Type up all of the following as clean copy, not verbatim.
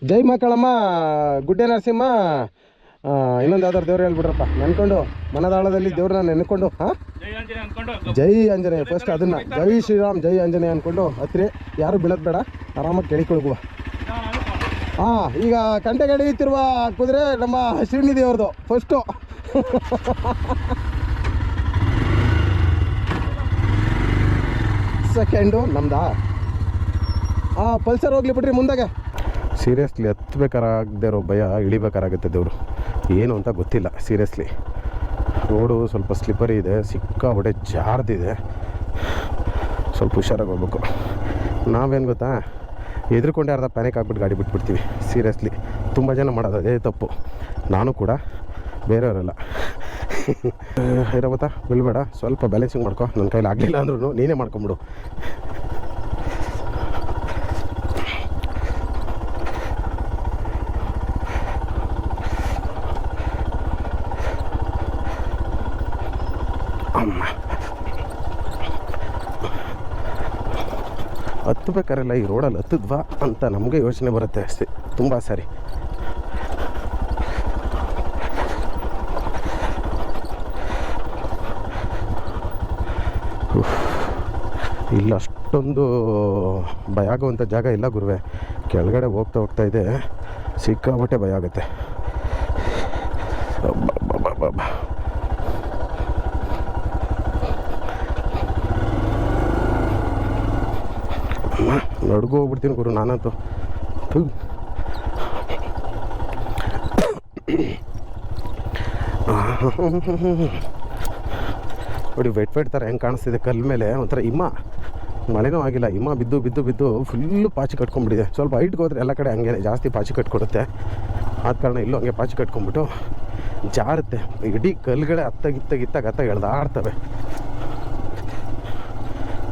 ಜೈ ಮಕ್ಕಳಮ್ಮ ಗುಡ್ಡೆ ನರಸಿಂಹ. ಇನ್ನೊಂದು ಯಾವ್ದಾರು ದೇವ್ರು ಹೇಳ್ಬಿಡ್ರಪ್ಪ ನೆನ್ಕೊಂಡು ಮನದಾಳದಲ್ಲಿ ದೇವ್ರನ್ನ ನೆನ್ಕೊಂಡು. ಹಾಂ, ಜೈ ಆಂಜನೇಯ ಫಸ್ಟ್ ಅದನ್ನ ಜೈ ಶ್ರೀರಾಮ್ ಜೈ ಆಂಜನೇಯ ಅಂದ್ಕೊಂಡು ಹತ್ರಿ. ಯಾರು ಬೀಳೋದು ಬೇಡ, ಆರಾಮಾಗಿ ಕೇಳಿಕೊಳ್ಗುವ. ಹಾಂ, ಈಗ ಕಂಟೆಗೆ ಹಿಡಿಯುತ್ತಿರುವ ಕುದುರೆ ನಮ್ಮ ಶ್ರೀನಿಧಿಯವ್ರದ್ದು ಫಸ್ಟು. ಸೆಕೆಂಡು ನಮ್ದಾ. ಹಾಂ, ಪಲ್ಸರ್ ಹೋಗ್ಲಿ ಬಿಡ್ರಿ ಮುಂದಾಗೆ. ಸೀರಿಯಸ್ಲಿ ಹತ್ಬೇಕಾರಾಗದೇ ಇರೋ ಭಯ ಇಳಿಬೇಕಾರಾಗುತ್ತೆ ದೇವರು. ಏನು ಅಂತ ಗೊತ್ತಿಲ್ಲ ಸೀರಿಯಸ್ಲಿ. ರೋಡು ಸ್ವಲ್ಪ ಸ್ಲಿಪ್ಪರಿ ಇದೆ, ಸಿಕ್ಕಾಪಟ್ಟೆ ಜಾರ್ದಿದೆ, ಸ್ವಲ್ಪ ಹುಷಾರಾಗಿ ಹೋಗ್ಬೇಕು. ನಾವೇನು ಗೊತ್ತಾ, ಎದ್ರುಕೊಂಡೆ ಅರ್ಧ ಪ್ಯಾನಿಕ್ ಆಗಿಬಿಟ್ಟು ಗಾಡಿ ಬಿಟ್ಬಿಡ್ತೀವಿ. ಸೀರಿಯಸ್ಲಿ ತುಂಬ ಜನ ಮಾಡೋದು ಅದೇ ತಪ್ಪು, ನಾನು ಕೂಡ, ಬೇರೆಯವರೆಲ್ಲ. ಇರೋ ಗೊತ್ತಾ, ಬೀಳ್ಬೇಡ, ಸ್ವಲ್ಪ ಬ್ಯಾಲೆನ್ಸಿಂಗ್ ಮಾಡ್ಕೊ. ನನ್ನ ಕೈಲಿ ಆಗಲಿಲ್ಲ ಅಂದ್ರೂ ನೀನೇ ಮಾಡ್ಕೊಂಬಿಡು. ಹತ್ತಬೇಕಾರೆಲ್ಲ ಈ ರೋಡಲ್ಲಿ ಹತ್ತಿದ್ವಾ ಅಂತ ನಮಗೆ ಯೋಚನೆ ಬರುತ್ತೆ ಅಷ್ಟೇ ತುಂಬ ಸಾರಿ. ಇಲ್ಲ ಅಷ್ಟೊಂದು ಭಯ ಆಗುವಂಥ ಜಾಗ ಇಲ್ಲ ಗುರುವೆ. ಕೆಳಗಡೆ ಹೋಗ್ತಾ ಹೋಗ್ತಾ ಇದೆ, ಸಿಕ್ಕಾಬಟ್ಟೆ ಭಯ ಆಗುತ್ತೆ. ನಡ್ಗು ಹೋಗ್ಬಿಡ್ತೀನಿ ಗುರು ನಾನಂತೂ. ನೋಡಿ ವೆಟ್ ಥರ ಹೆಂಗೆ ಕಾಣಿಸ್ತಿದೆ ಕಲ್ಲ ಮೇಲೆ. ಒಂಥರ ಹಿಮ, ಮಳೆನೂ ಆಗಿಲ್ಲ, ಹಿಮ ಬಿದ್ದು ಬಿದ್ದು ಬಿದ್ದು ಫುಲ್ಲು ಪಾಚಿ ಕಟ್ಕೊಂಡ್ಬಿಟ್ಟಿದೆ. ಸ್ವಲ್ಪ ಹೈಟ್ಗೆ ಹೋದ್ರೆ ಎಲ್ಲ ಕಡೆ ಹಂಗೆ ಜಾಸ್ತಿ ಪಾಚಿ ಕಟ್ಕೊಡುತ್ತೆ. ಆದ ಕಾರಣ ಇಲ್ಲೂ ಹಂಗೆ ಪಾಚಿ ಕಟ್ಕೊಂಡ್ಬಿಟ್ಟು ಜಾರುತ್ತೆ. ಇಡೀ ಕಲ್ಲುಗಳೇ ಹತ್ತಾಗ ಎಳ್ದಾಡ್ತವೆ.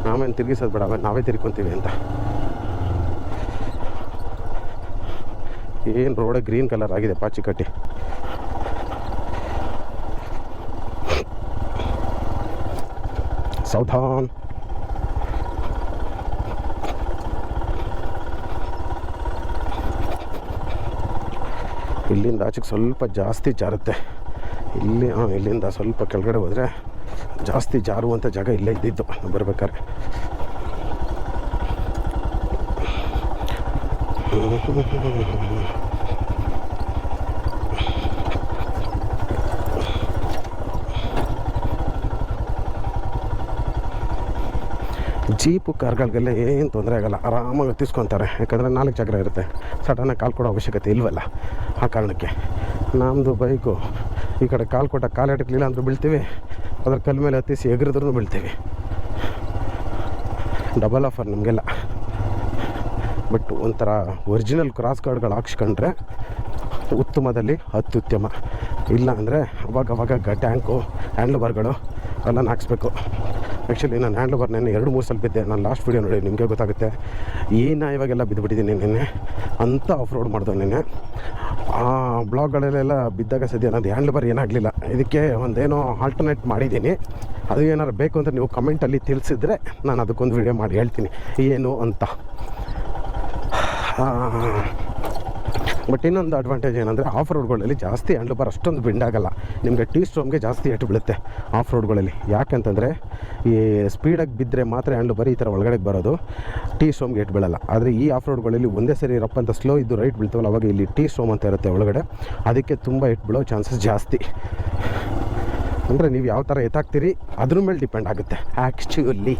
ನಾವೇನು ತಿರುಗಿಸೋದು ಬೇಡ, ಆಮೇಲೆ ನಾವೇ ತಿರ್ಕೊತೀವಿ ಅಂತ. ಏನು ರೋಡ ಗ್ರೀನ್ ಕಲರ್ ಆಗಿದೆ ಪಾಚಿ ಕಟ್ಟಿ. ಸೌಧಾನ್. ಇಲ್ಲಿಂದ ಆಚೆಗೆ ಸ್ವಲ್ಪ ಜಾಸ್ತಿ ಜಾರುತ್ತೆ. ಇಲ್ಲಿಂದ ಸ್ವಲ್ಪ ಕೆಳಗಡೆ ಹೋದರೆ ಜಾಸ್ತಿ ಜಾರುವಂಥ ಜಾಗ ಇಲ್ಲೇ ಇದ್ದಿದ್ದು ಬರ್ಬೇಕಾದ್ರೆ. ಜೀಪು ಕಾರ್ಗಳಿಗೆಲ್ಲ ಏನು ತೊಂದರೆ ಆಗೋಲ್ಲ, ಆರಾಮಾಗಿ ಹತ್ತಿಸ್ಕೊತಾರೆ. ಯಾಕಂದರೆ 4 ಚಕ್ರ ಇರುತ್ತೆ, ಸಡನ್ನಾಗಿ ಕಾಲು ಕೊಡೋ ಅವಶ್ಯಕತೆ ಇಲ್ವಲ್ಲ. ಆ ಕಾರಣಕ್ಕೆ ನಮ್ಮದು ಬೈಕು ಈ ಕಡೆ ಕಾಲು ಕೊಟ್ಟ ಕಾಲು ಎಟಕ್ಲಿಲ್ಲ ಅಂದರೂ ಬೀಳ್ತೀವಿ, ಅದ್ರ ಕಲ್ ಮೇಲೆ ಹತ್ತಿಸಿ ಎಗರಿದ್ರೂ ಬೀಳ್ತೀವಿ. ಡಬಲ್ ಆಫರ್ ನಮಗೆಲ್ಲ. ಬಟ್ ಒಂಥರ ಒರಿಜಿನಲ್ ಕ್ರಾಸ್ ಗಾರ್ಡ್ಗಳು ಹಾಕ್ಸ್ಕೊಂಡ್ರೆ ಉತ್ತಮದಲ್ಲಿ ಅತ್ಯುತ್ತಮ. ಇಲ್ಲ ಅಂದರೆ ಅವಾಗವಾಗ ಟ್ಯಾಂಕು ಹ್ಯಾಂಡ್ಲ್ ಬಾರ್ಗಳು ಎಲ್ಲ ಹಾಕ್ಸ್ಬೇಕು. ಆ್ಯಕ್ಚುಲಿ ನಾನು ಹ್ಯಾಂಡ್ಲ್ ಬಾರ್ ನೆನ್ನೆ 2-3 ಸಲ ಬಿದ್ದೆ. ನಾನು ಲಾಸ್ಟ್ ವೀಡಿಯೋ ನೋಡಿ ನಿಮಗೆ ಗೊತ್ತಾಗುತ್ತೆ. ಇವಾಗೆಲ್ಲ ಬಿದ್ದುಬಿಟ್ಟಿದ್ದೀನಿ ನಿನ್ನೆ ಅಂತ ಆಫ್ ರೋಡ್ ಮಾಡಿದೆ ನಿನ್ನೆ. ಆ ಬ್ಲಾಗ್ಗಳಲ್ಲೆಲ್ಲ ಬಿದ್ದಾಗ ಸದ್ಯ ನನ್ನದು ಹ್ಯಾಂಡ್ಲ್ ಬಾರ್ ಏನಾಗಲಿಲ್ಲ. ಇದಕ್ಕೆ ಒಂದೇನೋ ಆಲ್ಟರ್ನೇಟ್ ಮಾಡಿದ್ದೀನಿ. ಅದು ಏನಾರು ಬೇಕು ಅಂತ ನೀವು ಕಮೆಂಟಲ್ಲಿ ತಿಳಿಸಿದ್ರೆ ನಾನು ಅದಕ್ಕೊಂದು ವೀಡಿಯೋ ಮಾಡಿ ಹೇಳ್ತೀನಿ ಏನು ಅಂತ. ಬಟ್ ಇನ್ನೊಂದು ಅಡ್ವಾಂಟೇಜ್ ಏನಂದರೆ ಆಫ್ ರೋಡ್ಗಳಲ್ಲಿ ಜಾಸ್ತಿ ಹ್ಯಾಂಡ್ಲ್ ಬಾರ್ ಅಷ್ಟೊಂದು ಬೆಂಡಾಗಲ್ಲ. ನಿಮಗೆ ಟೀ ಸ್ಟ್ರೋಮ್ಗೆ ಜಾಸ್ತಿ ಏಟು ಬೀಳುತ್ತೆ ಆಫ್ ರೋಡ್ಗಳಲ್ಲಿ. ಯಾಕೆಂತಂದರೆ ಈ ಸ್ಪೀಡಾಗಿ ಬಿದ್ದರೆ ಮಾತ್ರ ಹ್ಯಾಂಡ್ಲ್ ಬಾರ್ ಈ ಥರ ಒಳಗಡೆ ಬರೋದು, ಟೀ ಸ್ಟ್ರೋಮ್ಗೆ ಏಟು ಬೀಳಲ್ಲ. ಆದರೆ ಈ ಆಫ್ ರೋಡ್ಗಳಲ್ಲಿ ಒಂದೇ ಸರಿ ರಪ್ಪ ಅಂತ ಸ್ಲೋ ಇದ್ದು ರೈಟ್ ಬೀಳ್ತೀವಲ್ಲ, ಅವಾಗ ಇಲ್ಲಿ ಟೀ ಸ್ಟ್ರೋಮ್ ಅಂತ ಇರುತ್ತೆ ಒಳಗಡೆ, ಅದಕ್ಕೆ ತುಂಬ ಏಟು ಬೀಳೋ ಚಾನ್ಸಸ್ ಜಾಸ್ತಿ. ಅಂದರೆ ನೀವು ಯಾವ ಥರ ಎತ್ತಾಗ್ತೀರಿ ಅದ್ರ ಮೇಲೆ ಡಿಪೆಂಡ್ ಆಗುತ್ತೆ ಆ್ಯಕ್ಚುಲಿ.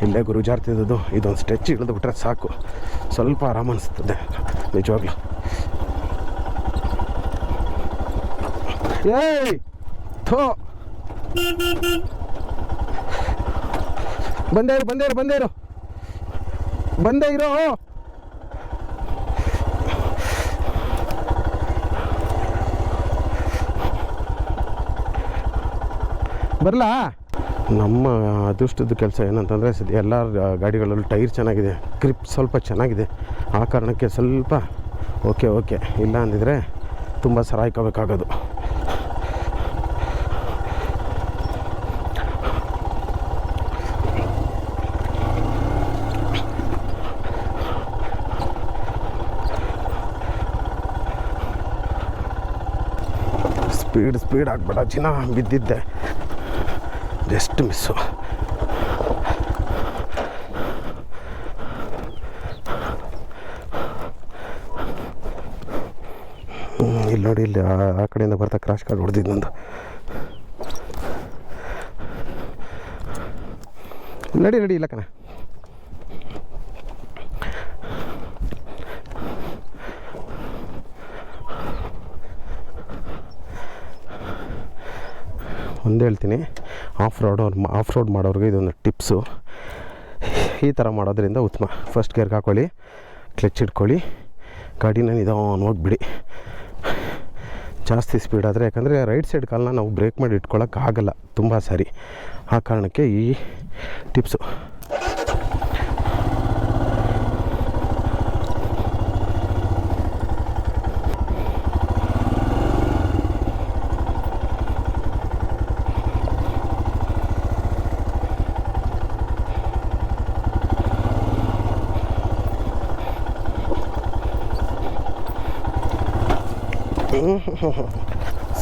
ಇಲ್ಲೇ ಗುರು ಜಾರ್ತಿದ್ದು ಇದೊಂದು ಸ್ಟ್ರೆಚ್ ಇಳಿದು ಬಿಟ್ರೆ ಸಾಕು, ಸ್ವಲ್ಪ ಆರಾಮ ಅನಿಸ್ತದೆ ನಿಜವಾಗ್ಲೂ. ಏಯ್ ಥೋ, ಬಂದೇ ಇರೋ. ಬರಲಾ? ನಮ್ಮ ಅದೃಷ್ಟದ ಕೆಲಸ ಏನಂತಂದರೆ ಸದ್ಯ ಎಲ್ಲ ಗಾಡಿಗಳಲ್ಲೂ ಟೈರ್ ಚೆನ್ನಾಗಿದೆ, ಗ್ರಿಪ್ ಸ್ವಲ್ಪ ಚೆನ್ನಾಗಿದೆ. ಆ ಕಾರಣಕ್ಕೆ ಸ್ವಲ್ಪ ಓಕೆ ಇಲ್ಲ ಅಂದಿದ್ರೆ ತುಂಬ ಸರಾಯ್ಕೋಬೇಕಾಗೋದು. ಸ್ಪೀಡ್ ಆಗಬೇಡ ಚಿನ್ನ, ಬಿದ್ದಿದ್ದೆ, ಜಸ್ಟ್ ಮಿಸ್ಸು. ಇಲ್ಲಿ ನೋಡಿ, ಇಲ್ಲಿ ಆ ಕಡೆಯಿಂದ ಬರ್ತಾ ಕ್ರಾಶ್ ಕಾರ್ಡ್ ಹೊಡೆದಿದ್ದು ನಂದು. ನಡಿ ಇಲ್ಲ ಕಣ. ಒಂದು ಹೇಳ್ತೀನಿ, ಆಫ್ ರೋಡ್ ಮಾಡೋರಿಗೆ ಇದೊಂದು ಟಿಪ್ಸು. ಈ ಥರ ಮಾಡೋದ್ರಿಂದ ಉತ್ತಮ. ಫಸ್ಟ್ ಗೇರ್ಗೆ ಹಾಕ್ಕೊಳ್ಳಿ, ಕ್ಲಚ್ ಇಟ್ಕೊಳ್ಳಿ, ಗಾಡಿನ ನಿಧಾನವಾಗಿ ಬಿಡಿ. ಜಾಸ್ತಿ ಸ್ಪೀಡ್ ಆದರೆ, ಯಾಕಂದರೆ ರೈಟ್ ಸೈಡ್ ಕಾಲನ್ನ ನಾವು ಬ್ರೇಕ್ ಮಾಡಿ ಇಟ್ಕೊಳ್ಳೋಕ್ಕಾಗಲ್ಲ ತುಂಬ ಸಾರಿ. ಆ ಕಾರಣಕ್ಕೆ ಈ ಟಿಪ್ಸು.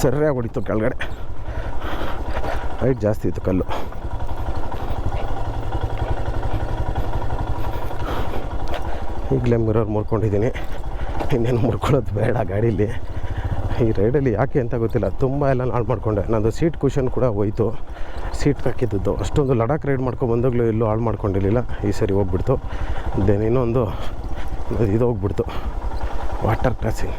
ಸರಿಯಾಗಿ ಹೊಡಿತು ಕೆಳಗಡೆ, ಹೈಟ್ ಜಾಸ್ತಿ ಇತ್ತು ಕಲ್ಲು. ಈಗಲೇ ಮಿರರ್ ಮುರ್ಕೊಂಡಿದ್ದೀನಿ, ಇನ್ನೇನು ಮುರ್ಕೊಳ್ಳೋದು ಬೇಡ ಗಾಡೀಲಿ. ಈ ರೈಡಲ್ಲಿ ಯಾಕೆ ಅಂತ ಗೊತ್ತಿಲ್ಲ, ತುಂಬ ಎಲ್ಲ ಹಾಳು ಮಾಡಿಕೊಂಡೆ. ನಂದು ಸೀಟ್ ಕುಷನ್ ಕೂಡ ಹೋಯ್ತು, ಸೀಟ್ ಹಾಕಿದ್ದು. ಅಷ್ಟೊಂದು ಲಡಾಖ್ ರೈಡ್ ಮಾಡ್ಕೊಂಡು ಬಂದಾಗಲೂ ಎಲ್ಲೂ ಹಾಳು ಮಾಡ್ಕೊಂಡಿರಲಿಲ್ಲ. ಈ ಸರಿ ಹೋಗ್ಬಿಡ್ತು. ದೆನ್ ಇನ್ನೊಂದು ಇದು ಹೋಗ್ಬಿಡ್ತು, ವಾಟರ್ ಕ್ರಾಸಿಂಗ್.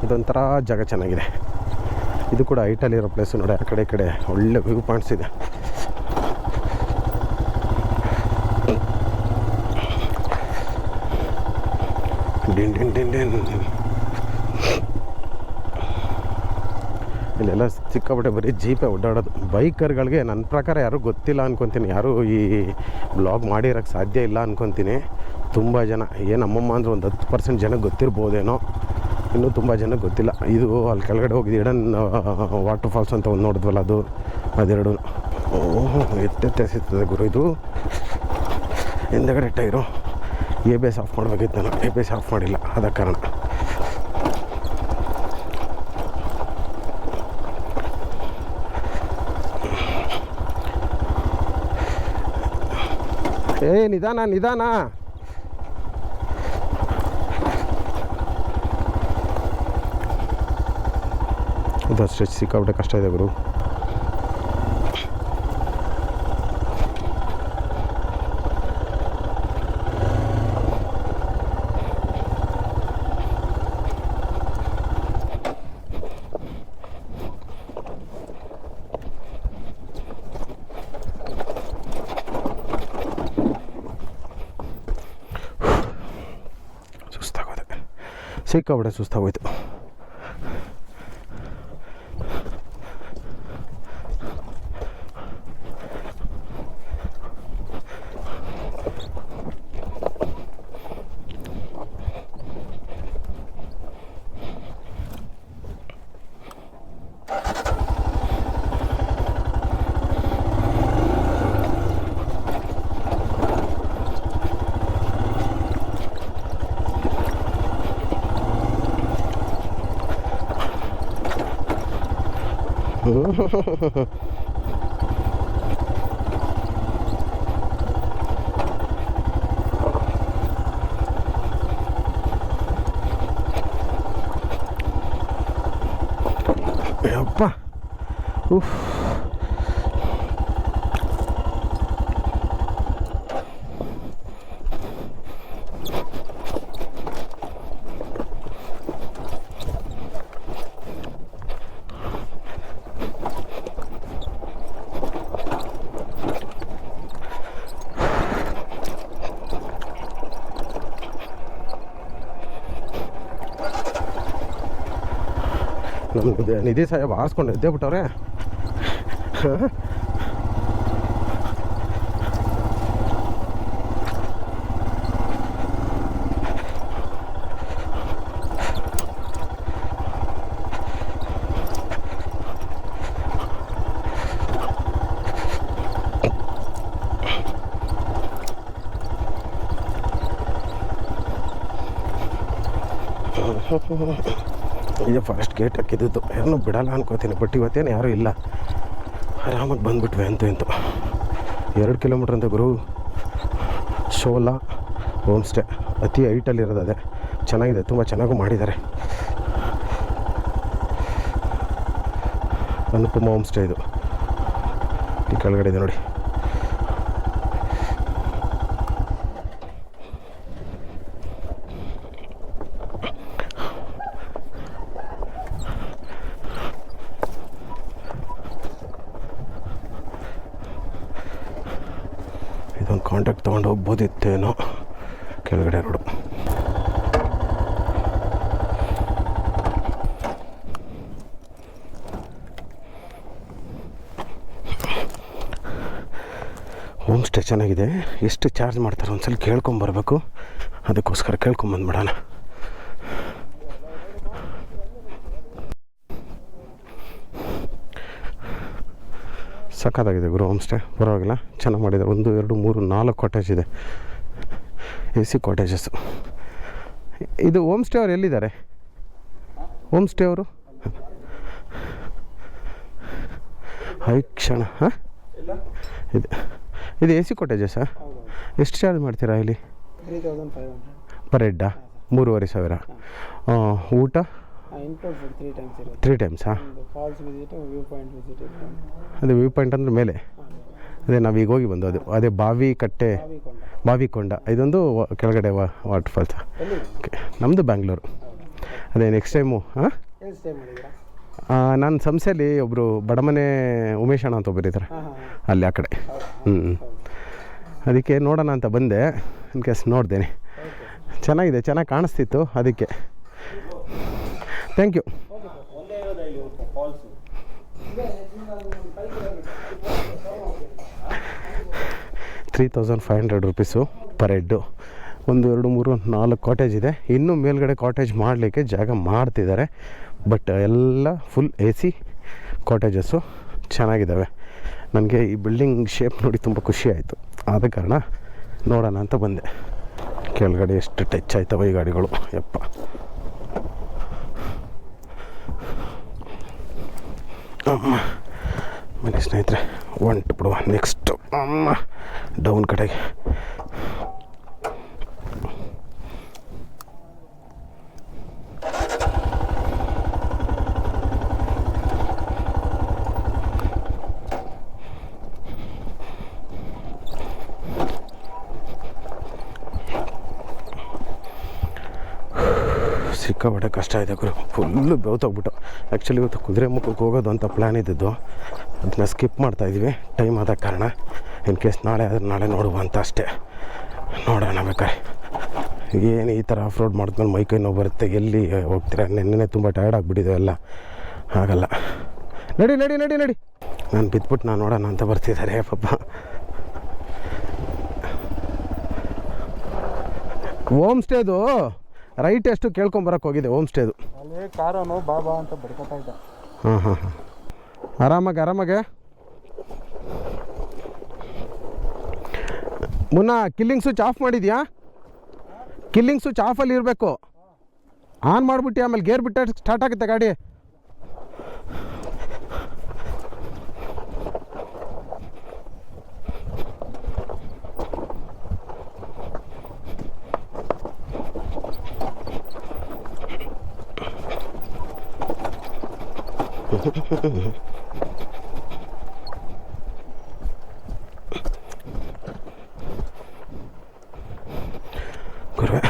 ಇದೊಂಥರ ಜಾಗ ಚೆನ್ನಾಗಿದೆ. ಇದು ಕೂಡ ಹೈಟಲ್ಲಿರೋ ಪ್ಲೇಸು ನೋಡಿ. ಆ ಕಡೆ ಈ ಕಡೆ ಒಳ್ಳೆ ವ್ಯೂ ಪಾಯಿಂಟ್ಸ್ ಇದೆ. ಇಲ್ಲೆಲ್ಲ ಸಿಕ್ಕಾಪಟ್ಟೆ ಬರೀ ಜೀಪೇ ಓಡಾಡೋದು. ಬೈಕರ್ಗಳಿಗೆ ನನ್ನ ಪ್ರಕಾರ ಯಾರೂ ಗೊತ್ತಿಲ್ಲ ಅನ್ಕೊತೀನಿ, ಯಾರೂ ಈ ಬ್ಲಾಗ್ ಮಾಡಿರೋಕ್ಕೆ ಸಾಧ್ಯ ಇಲ್ಲ ಅನ್ಕೊತೀನಿ. ತುಂಬ ಜನ, ನಮ್ಮಮ್ಮ ಅಂದರೆ ಒಂದು 10% ಜನಕ್ಕೆ ಗೊತ್ತಿರ್ಬೋದೇನೋ, ಇನ್ನೂ ತುಂಬ ಜನಕ್ಕೆ ಗೊತ್ತಿಲ್ಲ. ಇದು ಅಲ್ಲಿ ಕೆಳಗಡೆ ಹೋಗಿದ್ದು ಇಡನ್ ವಾಟರ್ ಫಾಲ್ಸ್ ಅಂತ ಒಂದು ನೋಡಿದ್ವಲ್ಲ, ಅದೆರಡು ಎತ್ತೆಸಿರ್ತದೆ ಗುರು. ಇದು ಹಿಂದಗಡೆ ಟೈರು ABS ಆಫ್ ಮಾಡಬೇಕಿತ್ತು ನಾನು, ABS ಆಫ್ ಮಾಡಿಲ್ಲ, ಆದ ಕಾರಣ. ನಿಧಾನ. ಇದು ಸ್ಟ್ರೆಚ್ ಸಿಕ್ಕಾಬಿಟ್ಟೆ ಕಷ್ಟ ಇದೆ ಗುರು. ಸಿಕ್ಕಾಬಿಟ್ಟೆ ಸುಸ್ತಾಗೋಯ್ತು. ಯಪ್ಪ, ನಮ್ಗೆ ನಿಧಿ ಸಾಹೇಬ್ ಹಾರಿಸ್ಕೊಂಡು ಎದ್ದೇ ಬಿಟ್ಟವ್ರೆ. ಇದು ಫಸ್ಟ್ ಗೇಟ್ ಹಾಕಿದ್ದು, ಏನೂ ಬಿಡಲ್ಲ ಅನ್ಕೋತೀನಿ. ಬಟ್ ಇವತ್ತೇನು ಯಾರೂ ಇಲ್ಲ, ಆರಾಮಾಗಿ ಬಂದುಬಿಟ್ವಿ ಅಂತೂ ಇಂತು. 2 ಕಿಲೋಮೀಟ್ರ್ ಅಂತ ಗುರು. ಶೋಲಾ ಹೋಮ್ ಸ್ಟೇ ಅತಿ ಹೈಟಲ್ಲಿರೋದು ಅದೇ. ಚೆನ್ನಾಗಿದೆ, ತುಂಬ ಚೆನ್ನಾಗೂ ಮಾಡಿದ್ದಾರೆ. ಅನುಪಮ ಹೋಮ್ ಸ್ಟೇ ಇದು. ಈ ಕೆಳಗಡೆ ಇದೆ ನೋಡಿ. ಇದೊಂದು ಕಾಂಟ್ಯಾಕ್ಟ್ ತೊಗೊಂಡು ಹೋಗ್ಬೋದಿತ್ತೇನೋ. ಕೆಳಗಡೆ ರೋಡು. ಹೋಮ್ ಸ್ಟೇ ಚೆನ್ನಾಗಿದೆ. ಎಷ್ಟು ಚಾರ್ಜ್ ಮಾಡ್ತಾರೆ ಒಂದ್ಸಲ ಕೇಳ್ಕೊಂಬರ್ಬೇಕು. ಅದಕ್ಕೋಸ್ಕರ ಕೇಳ್ಕೊಂಬಂದ್ಬಿಡೋಣ. ಸಖತ್ತಾಗಿದೆ ಗುರು ಹೋಮ್ ಸ್ಟೇ, ಪರವಾಗಿಲ್ಲ, ಚೆನ್ನಾಗಿ ಮಾಡಿದ್ದಾರೆ. 1 2 3 4 ಕಾಟೇಜ್ ಇದೆ, AC ಕಾಟೇಜಸ್ಸು. ಇದು ಹೋಮ್ ಸ್ಟೇ ಅವ್ರು ಎಲ್ಲಿದ್ದಾರೆ? ಹೋಮ್ ಸ್ಟೇ ಅವರು ಕ್ಷಣ. ಹಾಂ, ಇದು AC ಕಾಟೇಜಸ್ಸಾ? ಎಷ್ಟು ಚಾರ್ಜ್ ಮಾಡ್ತೀರಾ ಇಲ್ಲಿ? 3500 ಪರ್ ಹೆಡ್ಡಾ? 3500. ಊಟ 3 ಟೈಮ್ಸಾ? ಅದೇ ವ್ಯೂ ಪಾಯಿಂಟ್ ಅಂದರೆ ಮೇಲೆ. ಅದೇ ನಾವೀಗ ಹೋಗಿ ಬಂದು ಅದೇ ಬಾವಿಕೊಂಡ. ಇದೊಂದು ಕೆಳಗಡೆ ವಾಟರ್ ಫಾಲ್ಸ್. ಓಕೆ, ನಮ್ಮದು ಬ್ಯಾಂಗ್ಳೂರು. ಅದೇ ನೆಕ್ಸ್ಟ್ ಟೈಮು. ಹಾಂ, ನಾನು ಸಂಸ್ಥೆಯಲ್ಲಿ ಒಬ್ಬರು ಬಡಮನೆ ಉಮೇಶ್ ಅಣ್ಣ ಅಂತ ಒಬ್ಬರಿದ್ದಾರೆ, ಅಲ್ಲಿ ಆ ಕಡೆ. ಅದಕ್ಕೆ ನೋಡೋಣ ಅಂತ ಬಂದೆ. ಇನ್ ಕೇಸ್ ನೋಡ್ದೇನೆ, ಚೆನ್ನಾಗಿದೆ, ಚೆನ್ನಾಗಿ ಕಾಣಿಸ್ತಿತ್ತು, ಅದಕ್ಕೆ. Thank you. 3500 rupees per head. 1 2 3 4 cottage ಇದೆ. ಇನ್ನೂ ಮೇಲ್ಗಡೆ ಕಾಟೇಜ್ ಮಾಡಲಿಕ್ಕೆ ಜಾಗ ಮಾಡ್ತಿದ್ದಾರೆ. ಬಟ್ ಎಲ್ಲ ಫುಲ್ AC ಕಾಟೇಜಸ್ಸು ಚೆನ್ನಾಗಿದ್ದಾವೆ. ನನಗೆ ಈ ಬಿಲ್ಡಿಂಗ್ ಶೇಪ್ ನೋಡಿ ತುಂಬ ಖುಷಿ ಆಯಿತು. ಆದ ಕಾರಣ ನೋಡೋಣ ಅಂತ ಬಂದೆ. ಕೆಳಗಡೆ ಎಷ್ಟು ಟಚ್ ಆಯ್ತವ ಈ ಗಾಡಿಗಳು, ಯಪ್ಪ. ಅಮ್ಮ, ಬನ್ನಿ ಸ್ನೇಹಿತರೆ, ಹೊಂಟು ಬಿಡುವ ನೆಕ್ಸ್ಟು. ಅಮ್ಮ, ಡೌನ್ ಕಡೆಗೆ. ಸಿಕ್ಕಾಪಟ್ಟೆ ಕಷ್ಟ ಇದೆ ಗುರು, ಫುಲ್ಲು ಬೆವ್ತೋಗ್ಬಿಟ್ಟು. ಆ್ಯಕ್ಚುಲಿ ಇವತ್ತು ಕುದುರೆ ಮುಖಕ್ಕೆ ಹೋಗೋದು ಅಂತ ಪ್ಲ್ಯಾನ್ ಇದ್ದಿದ್ದು, ಅದನ್ನ ಸ್ಕಿಪ್ ಮಾಡ್ತಾಯಿದ್ವಿ ಟೈಮ್ ಆದ ಕಾರಣ. ಇನ್ ಕೇಸ್ ನಾಳೆ ಆದರೆ ನಾಳೆ ನೋಡುವ ಅಂತ ಅಷ್ಟೇ. ನೋಡೋಣ ಬೇಕಾರೆ. ಏನು ಈ ಥರ ಆಫ್ ರೋಡ್ ಮಾಡ್ಕೊಂಡು ಮೈ ಕೈ ನೋವು ಬರುತ್ತೆ. ಎಲ್ಲಿ ಹೋಗ್ತೀರಾ? ನೆನ್ನೆ ತುಂಬ ಟಯರ್ಡ್ ಆಗಿಬಿಟ್ಟಿದೆ, ಎಲ್ಲ ಆಗಲ್ಲ. ನಡಿ ನಡಿ ನಡಿ ನಡಿ. ನಾನು ಬಿದ್ದುಬಿಟ್ಟು ನಾನು ನೋಡೋಣ ಅಂತ ಬರ್ತಿದ್ದಾರೆ ಪಾಪ. ಹೋಮ್ ಸ್ಟೇದು ರೈಟ್ ಎಷ್ಟು ಕೇಳ್ಕೊಂಬರಕ್ಕೆ ಹೋಗಿದೆ ಹೋಮ್ ಸ್ಟೇದು. ಅಲ್ಲಿ ಕಾರನು ಬಾಬಾ ಅಂತ ಬಡ್ಕೊತಾ ಇದ್ದ. ಹಾಂ. ಆರಾಮಾಗೆ ಮುನ್ನ ಕಿಲ್ಲಿಂಗ್ ಸ್ವಿಚ್ ಆಫ್ ಮಾಡಿದ್ಯಾ? ಕಿಲ್ಲಿಂಗ್ ಸ್ವಿಚ್ ಆಫಲ್ಲಿ ಇರಬೇಕು. ಆನ್ ಮಾಡಿಬಿಟ್ಟು ಆಮೇಲೆ ಗೇರ್ ಬಿಟ್ಟು ಸ್ಟಾರ್ಟ್ ಆಗುತ್ತೆ ಗಾಡಿ. ಗುರುವೆ,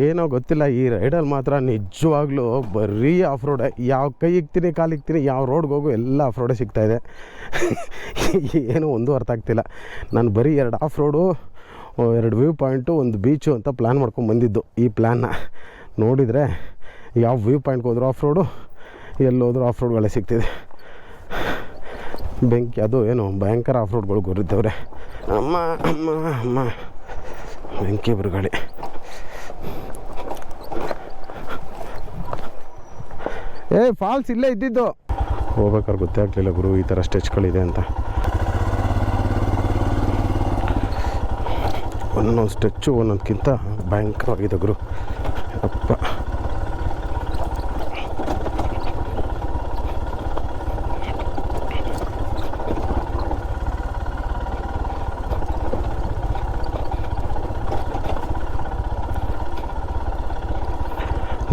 ಏನೋ ಗೊತ್ತಿಲ್ಲ, ಈ ರೈಡಲ್ಲಿ ಮಾತ್ರ ನಿಜವಾಗ್ಲೂ ಬರೀ ಆಫ್ ರೋಡೆ. ಯಾವ ಕೈ ಇಕ್ತೀನಿ ಕಾಲು ಇಕ್ತೀನಿ, ಯಾವ ರೋಡ್ಗೆ ಹೋಗು ಎಲ್ಲ ಆಫ್ ರೋಡೇ ಸಿಗ್ತಾಯಿದೆ. ಏನೂ ಒಂದು ಅರ್ಥ ಆಗ್ತಿಲ್ಲ. ನಾನು ಬರೀ 2 of road, 2 view point, 1 beach ಅಂತ ಪ್ಲ್ಯಾನ್ ಮಾಡ್ಕೊಂಡು ಬಂದಿದ್ದು. ಈ ಪ್ಲ್ಯಾನ್ನ ನೋಡಿದರೆ ಯಾವ ವ್ಯೂ ಪಾಯಿಂಟ್ಗೆ ಹೋದ್ರು ಆಫ್ ರೋಡು, ಎಲ್ಲೋದ್ರೂ ಆಫ್ ರೋಡ್ಗಳೇ ಸಿಗ್ತಿದೆ. ಬೆಂಕಿ, ಅದು ಏನು ಭಯಂಕರ ಆಫ್ ರೋಡ್ಗಳು ಗುರಿದ್ದವ್ರೆ. ಅಮ್ಮ ಅಮ್ಮ ಅಮ್ಮ, ಬೆಂಕಿ ಬರುಗಾಳಿ. ಫಾಲ್ಸ್ ಇಲ್ಲೇ ಇದ್ದಿದ್ದು. ಹೋಗ್ಬೇಕಾದ್ರೆ ಗೊತ್ತೇ ಆಗಲಿಲ್ಲ ಗುರು ಈ ಥರ ಸ್ಟೆಚ್ಗಳಿದೆ ಅಂತ. ಒಂದೊಂದು ಸ್ಟೆಚ್ಚು ಒಂದೊಂದಕ್ಕಿಂತ ಭಯಂಕರವಾಗಿದೆ ಗುರು. ಅಪ್ಪ,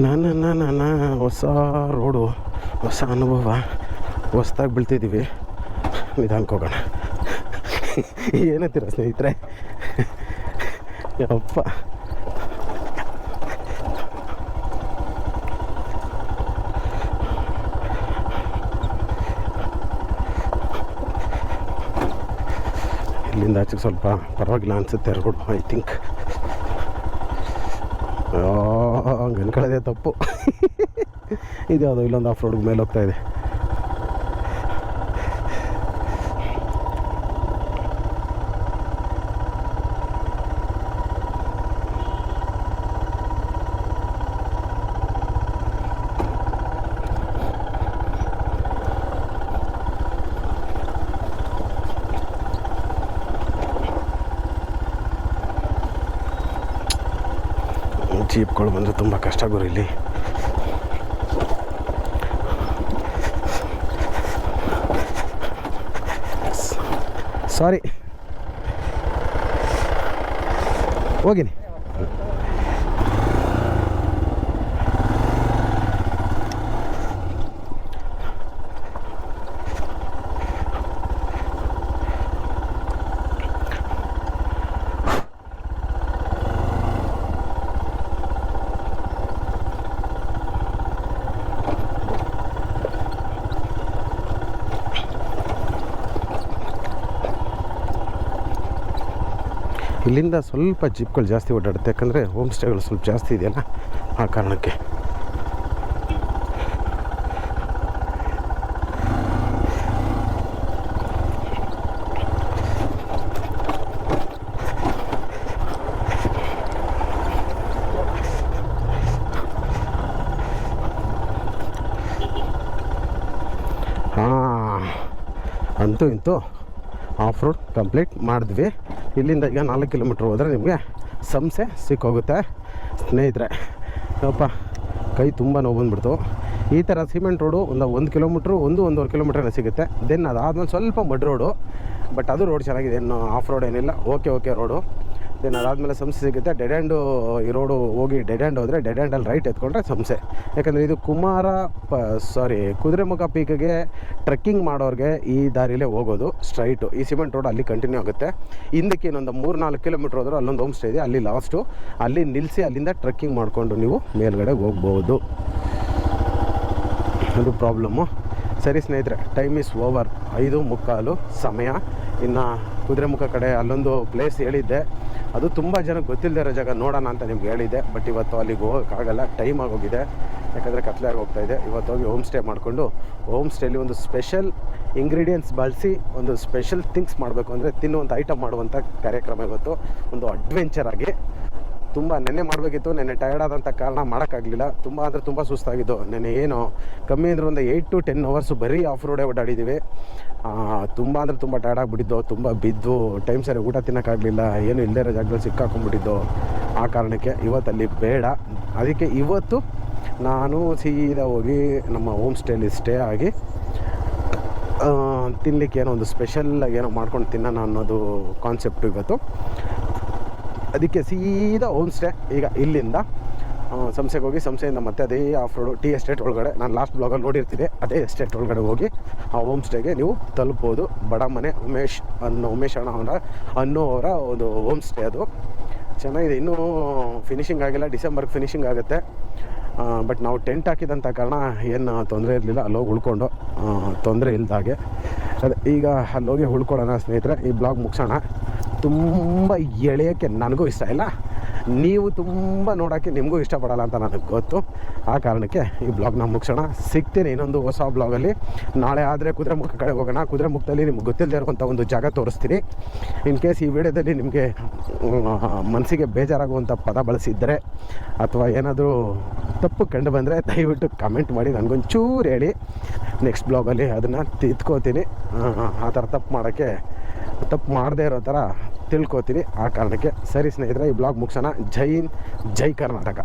ನನ್ನ ಹೊಸ ರೋಡು, ಹೊಸ ಅನುಭವ, ಹೊಸ್ದಾಗಿ ಬೀಳ್ತಿದ್ದೀವಿ. ನಿಧಾನಕ್ಕೆ ಹೋಗೋಣ. ಏನಂತೀರ ಸ್ನೇಹಿತರೆ? ಯಪ್ಪ, ಇಲ್ಲಿಂದ ಆಚೆಗೆ ಸ್ವಲ್ಪ ಪರವಾಗಿಲ್ಲ ಅನಿಸುತ್ತೆ ರೋಡು, ಐ ಥಿಂಕ್. ಹಂಗೆ ಅನ್ಕೊಳ್ಳೋದೇ ತಪ್ಪು. ಇದು ಯಾವುದೋ ಇಲ್ಲೊಂದು ಆಫ್ ರೋಡ್ಗೆ ಮೇಲೆ ಹೋಗ್ತಾ ಇದೆ. ಜೀಪ್ಗಳು ಬಂದರೆ ತುಂಬ ಕಷ್ಟ ಗುರು ಇಲ್ಲಿ. ಸಾರಿ, ಹೋಗಿನಿ. ಇಲ್ಲಿಂದ ಸ್ವಲ್ಪ ಜೀಪ್ಗಳು ಜಾಸ್ತಿ ಓಡಾಡುತ್ತೆ, ಯಾಕಂದರೆ ಹೋಮ್ ಸ್ಟೇಗಳು ಸ್ವಲ್ಪ ಜಾಸ್ತಿ ಇದೆಯಲ್ಲ, ಆ ಕಾರಣಕ್ಕೆ. ಅಂತೂ ಇಂತೂ ಆಫ್ ರೋಡ್ ಕಂಪ್ಲೀಟ್ ಮಾಡಿದ್ವಿ. ಇಲ್ಲಿಂದ ಈಗ 4 ಕಿಲೋಮೀಟ್ರ್ ಹೋದರೆ ನಿಮಗೆ ಸಂಸೆ ಸಿಕ್ಕೋಗುತ್ತೆ ಸ್ನೇಹಿತರೆ. ಯಪ್ಪ, ಕೈ ತುಂಬ ನೋವು ಬಂದುಬಿಡ್ತು. ಈ ಥರ ಸಿಮೆಂಟ್ ರೋಡು ಒಂದು 1 ಕಿಲೋಮೀಟ್ರು 1-1.5 ಕಿಲೋಮೀಟ್ರ್ ಸಿಗುತ್ತೆ. ದೆನ್ ಅದಾದಮೇಲೆ ಸ್ವಲ್ಪ ಮಡ್ ರೋಡು, ಬಟ್ ಅದು ರೋಡ್ ಚೆನ್ನಾಗಿದೆ, ಏನು ಆಫ್ ರೋಡ್ ಏನಿಲ್ಲ, ಓಕೆ ರೋಡು. ದೆನ್ ಅದಾದಮೇಲೆ ಸಂಸೆ ಸಿಗುತ್ತೆ. ಡೆಡ್ ಹ್ಯಾಂಡು ಈ ರೋಡು ಹೋಗಿ ಡೆಡ್ ಹ್ಯಾಂಡ್ ಹೋದರೆ ಡೆಡ್ ಹ್ಯಾಂಡಲ್ಲಿ ರೈಟ್ ಎತ್ಕೊಂಡ್ರೆ ಸಂಸೆ. ಯಾಕಂದರೆ ಇದು ಕುದುರೆಮುಖ ಪೀಕ್ಗೆ ಟ್ರೆಕ್ಕಿಂಗ್ ಮಾಡೋರಿಗೆ ಈ ದಾರಿಲೇ ಹೋಗೋದು ಸ್ಟ್ರೈಟು. ಈ ಸಿಮೆಂಟ್ ರೋಡ್ ಅಲ್ಲಿ ಕಂಟಿನ್ಯೂ ಆಗುತ್ತೆ. ಹಿಂದಕ್ಕೆ ಇನ್ನೊಂದು 3-4 ಕಿಲೋಮೀಟ್ರ್ ಹೋದ್ರೆ ಅಲ್ಲೊಂದು ಹೋಮ್ ಸ್ಟೇ ಇದೆ, ಅಲ್ಲಿ ಲಾಸ್ಟು. ಅಲ್ಲಿ ನಿಲ್ಲಿಸಿ ಅಲ್ಲಿಂದ ಟ್ರೆಕ್ಕಿಂಗ್ ಮಾಡಿಕೊಂಡು ನೀವು ಮೇಲ್ಗಡೆ ಹೋಗ್ಬೋದು. ಅದು ಪ್ರಾಬ್ಲಮ್ಮು. ಸರಿ ಸ್ನೇಹಿತರೆ, ಟೈಮ್ ಈಸ್ ಓವರ್. 5:45 ಸಮಯ. ಇನ್ನು ಕುದುರೆಮುಖ ಕಡೆ ಅಲ್ಲೊಂದು ಪ್ಲೇಸ್ ಹೇಳಿದ್ದೆ, ಅದು ತುಂಬ ಜನಕ್ಕೆ ಗೊತ್ತಿಲ್ಲದೆ ಇರೋ ಜಾಗ, ನೋಡೋಣ ಅಂತ ನಿಮ್ಗೆ ಹೇಳಿದ್ದೆ. ಬಟ್ ಇವತ್ತು ಅಲ್ಲಿಗೆ ಹೋಗೋಕ್ಕಾಗಲ್ಲ, ಟೈಮ್ ಆಗೋಗಿದೆ, ಯಾಕಂದರೆ ಕತ್ಲೆ ಹೋಗ್ತಾ ಇದೆ. ಇವತ್ತು ಹೋಗಿ ಹೋಮ್ ಸ್ಟೇ ಮಾಡಿಕೊಂಡು ಹೋಮ್ ಸ್ಟೇಲಿ ಒಂದು ಸ್ಪೆಷಲ್ ಇಂಗ್ರೀಡಿಯೆಂಟ್ಸ್ ಬಳಸಿ ಒಂದು ಸ್ಪೆಷಲ್ ಥಿಂಗ್ಸ್ ಮಾಡಬೇಕು, ಅಂದರೆ ತಿನ್ನುವಂಥ ಐಟಮ್ ಮಾಡುವಂಥ ಕಾರ್ಯಕ್ರಮ ಇವತ್ತು. ಒಂದು ಅಡ್ವೆಂಚರ್ ಆಗಿ ತುಂಬ ನೆನ್ನೆ ಮಾಡಬೇಕಿತ್ತು, ನೆನ್ನೆ ಟಯರ್ಡ್ ಆದಂಥ ಕಾರಣ ಮಾಡೋಕ್ಕಾಗಲಿಲ್ಲ. ತುಂಬ ಅಂದರೆ ತುಂಬ ಸುಸ್ತಾಗಿದ್ದು. ನೆನ್ನೆ ಏನು ಕಮ್ಮಿ ಅಂದರೆ ಒಂದು 8 to 10 hours ಬರೀ ಆಫ್ ರೋಡೇ ಓಡಾಡಿದ್ದೀವಿ. ತುಂಬ ಅಂದರೆ ತುಂಬ ಟಯರ್ಡ್ ಆಗಿಬಿಟ್ಟಿದ್ದು, ತುಂಬ ಬಿದ್ದು, ಟೈಮ್ ಸರಿ ಊಟ ತಿನ್ನೋಕ್ಕಾಗಲಿಲ್ಲ, ಏನು ಇಲ್ಲದೇ ಇರೋ ಜಾಗದಲ್ಲಿ ಸಿಕ್ಕಾಕೊಂಡ್ಬಿಟ್ಟಿದ್ದು. ಆ ಕಾರಣಕ್ಕೆ ಇವತ್ತಲ್ಲಿ ಬೇಡ. ಅದಕ್ಕೆ ಇವತ್ತು ನಾನು ಸೀದಾ ಹೋಗಿ ನಮ್ಮ ಹೋಮ್ ಸ್ಟೇಲಿ ಸ್ಟೇ ಆಗಿ ತಿನ್ನಲಿಕ್ಕೆ ಏನೋ ಒಂದು ಸ್ಪೆಷಲ್ಲಾಗಿ ಏನೋ ಮಾಡ್ಕೊಂಡು ತಿನ್ನೋಣ ಅನ್ನೋದು ಕಾನ್ಸೆಪ್ಟು ಇವತ್ತು. ಅದಕ್ಕೆ ಸೀದಾ ಹೋಮ್ ಸ್ಟೇ. ಈಗ ಇಲ್ಲಿಂದ ಸಂಸೆಗೆ ಹೋಗಿ, ಸಂಸೆಯಿಂದ ಮತ್ತೆ ಅದೇ ಆಫ್ ರೋಡು ಟೀ ಎಸ್ಟೇಟ್ ಒಳಗಡೆ, ನಾನು ಲಾಸ್ಟ್ ಬ್ಲಾಗಲ್ಲಿ ನೋಡಿರ್ತೀನಿ, ಅದೇ ಎಸ್ಟೇಟ್ ಒಳಗಡೆ ಹೋಗಿ ಆ ಹೋಮ್ ಸ್ಟೇಗೆ ನೀವು ತಲುಪ್ಬೋದು. ಬಡ ಮನೆ ಉಮೇಶ್ ಅಣ್ಣ ಅನ್ನೋವರ ಒಂದು ಹೋಮ್ ಸ್ಟೇ. ಅದು ಚೆನ್ನಾಗಿದೆ, ಇನ್ನೂ ಫಿನಿಷಿಂಗ್ ಆಗಿಲ್ಲ, ಡಿಸೆಂಬರ್ಗೆ ಫಿನಿಷಿಂಗ್ ಆಗುತ್ತೆ. ಬಟ್ ನಾವು ಟೆಂಟ್ ಹಾಕಿದಂಥ ಕಾರಣ ಏನು ತೊಂದರೆ ಇರಲಿಲ್ಲ, ಅಲ್ಲೋಗಿ ಉಳ್ಕೊಂಡು ತೊಂದರೆ ಇಲ್ದಾಗೆ. ಅದೇ ಈಗ ಅಲ್ಲೋಗಿ ಉಳ್ಕೊಳ್ಳೋಣ ಸ್ನೇಹಿತರೆ. ಈ ಬ್ಲಾಗ್ ಮುಗಿಸೋಣ. ತುಂಬ ಎಳೆಯೋಕ್ಕೆ ನನಗೂ ಇಷ್ಟ ಇಲ್ಲ, ನೀವು ತುಂಬ ನೋಡೋಕ್ಕೆ ನಿಮಗೂ ಇಷ್ಟಪಡಲ್ಲ ಅಂತ ನನಗೆ ಗೊತ್ತು. ಆ ಕಾರಣಕ್ಕೆ ಈ ಬ್ಲಾಗ್ನ ಮುಗಿಸೋಣ. ಸಿಗ್ತೀನಿ ಇನ್ನೊಂದು ಹೊಸ ಬ್ಲಾಗಲ್ಲಿ. ನಾಳೆ ಆದರೆ ಕುದುರೆಮುಖ ಕಡೆ ಹೋಗೋಣ. ಕುದುರೆಮುಖದಲ್ಲಿ ನಿಮ್ಗೆ ಗೊತ್ತಿಲ್ಲದೆ ಇರುವಂಥ ಒಂದು ಜಾಗ ತೋರಿಸ್ತೀನಿ. ಇನ್ ಕೇಸ್ ಈ ವಿಡಿಯೋದಲ್ಲಿ ನಿಮಗೆ ಮನಸ್ಸಿಗೆ ಬೇಜಾರಾಗುವಂಥ ಪದ ಬಳಸಿದ್ದರೆ ಅಥವಾ ಏನಾದರೂ ತಪ್ಪು ಕಂಡು ಬಂದರೆ ದಯವಿಟ್ಟು ಕಮೆಂಟ್ ಮಾಡಿ ನನಗೊಂಚೂರು ಹೇಳಿ. ನೆಕ್ಸ್ಟ್ ಬ್ಲಾಗಲ್ಲಿ ಅದನ್ನು ತಿದ್ಕೋತೀನಿ. ಆ ಥರ ತಪ್ಪು ಮಾಡದೇ ಇರೋ ಥರ ತಿಳ್ಕೊತೀನಿ. ಆ ಕಾರಣಕ್ಕೆ ಸರಿ ಸ್ನೇಹಿತರೆ, ಈ ಬ್ಲಾಗ್ ಮುಗಿಸೋಣ. ಜೈ ಹಿಂದ್, ಜೈ ಕರ್ನಾಟಕ.